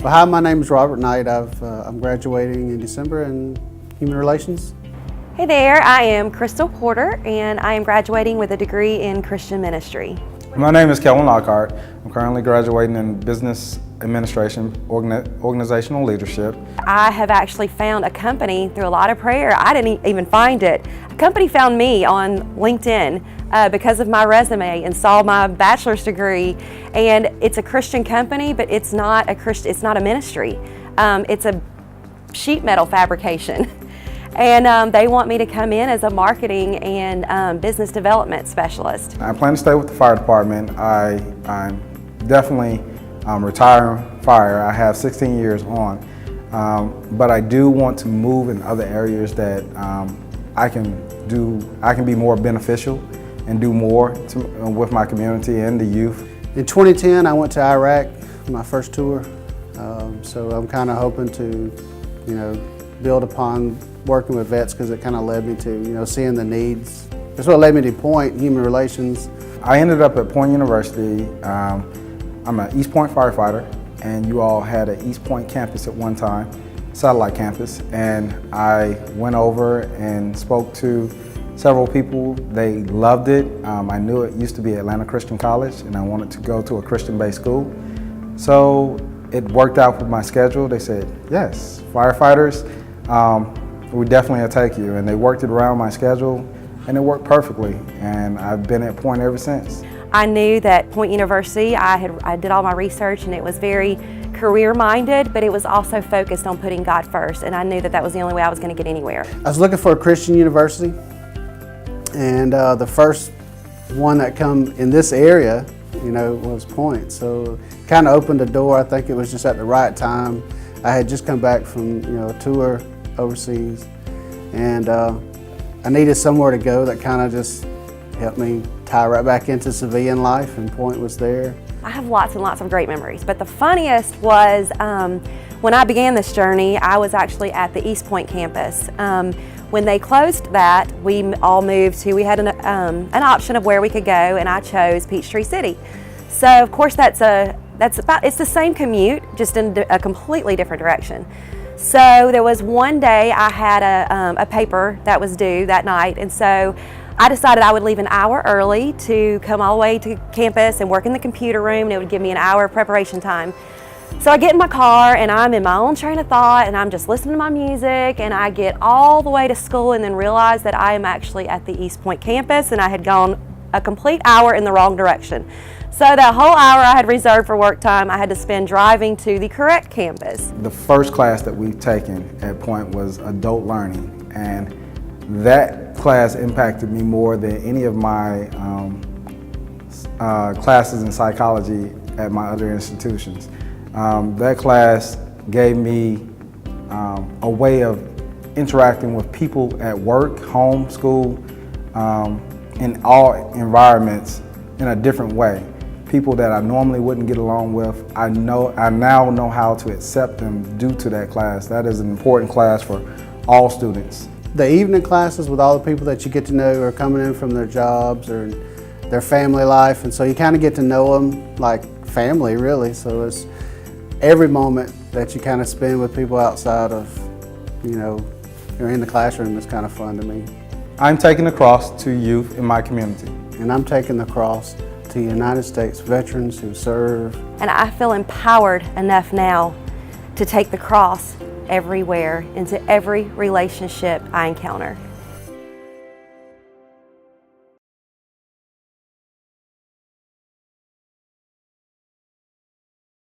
Well, hi, my name is Robert Knight. I'm graduating in December in Human Relations. Hey there, I am Crystal Porter and I am graduating with a degree in Christian ministry. My name is Kellen Lockhart. I'm currently graduating in Business Administration, Organizational Leadership. I have actually found a company through a lot of prayer. I didn't even find it. A company found me on LinkedIn because of my resume and saw my bachelor's degree. And it's a Christian company, but it's not a ministry. It's a sheet metal fabrication. And they want me to come in as a marketing and business development specialist. I plan to stay with the fire department. I'm definitely retiring fire. I have 16 years on, but I do want to move in other areas that I can be more beneficial and do more with my community and the youth. In 2010, I went to Iraq, my first tour. So I'm kind of hoping to, build upon working with vets, because it kind of led me to, seeing the needs. That's what led me to Point, Human Relations. I ended up at Point University. I'm an East Point firefighter, and you all had an East Point campus at one time, satellite campus, and I went over and spoke to several people. They loved it. I knew it used to be Atlanta Christian College, and I wanted to go to a Christian-based school. So it worked out with my schedule. They said, yes, firefighters, we definitely will take you. And they worked it around my schedule, and it worked perfectly. And I've been at Point ever since. I knew that Point University, I did all my research, and it was very career-minded, but it was also focused on putting God first. And I knew that that was the only way I was going to get anywhere. I was looking for a Christian university, and the first one that come in this area, was Point. So kind of opened the door. I think it was just at the right time. I had just come back from a tour overseas, and I needed somewhere to go that kind of just helped me tie right back into civilian life, and Point was there. I have lots and lots of great memories, but the funniest was when I began this journey, I was actually at the East Point campus. When they closed that, we all moved to, we had an option of where we could go, and I chose Peachtree City. So of course it's the same commute, just in a completely different direction. So there was one day I had a paper that was due that night, and so I decided I would leave an hour early to come all the way to campus and work in the computer room, and it would give me an hour of preparation time. So I get in my car and I'm in my own train of thought, and I'm just listening to my music, and I get all the way to school and then realize that I am actually at the East Point campus, and I had gone a complete hour in the wrong direction. So that whole hour I had reserved for work time, I had to spend driving to the correct campus. The first class that we've taken at Point was adult learning, and that class impacted me more than any of my classes in psychology at my other institutions. That class gave me a way of interacting with people at work, home, school, in all environments in a different way. People that I normally wouldn't get along with, I now know how to accept them due to that class. That is an important class for all students. The evening classes with all the people that you get to know are coming in from their jobs or their family life, and so you kind of get to know them like family, really. So it's every moment that you kind of spend with people outside of, you're in the classroom is kind of fun to me. I'm taking the cross to youth in my community. And I'm taking the cross to United States veterans who serve. And I feel empowered enough now to take the cross everywhere, into every relationship I encounter.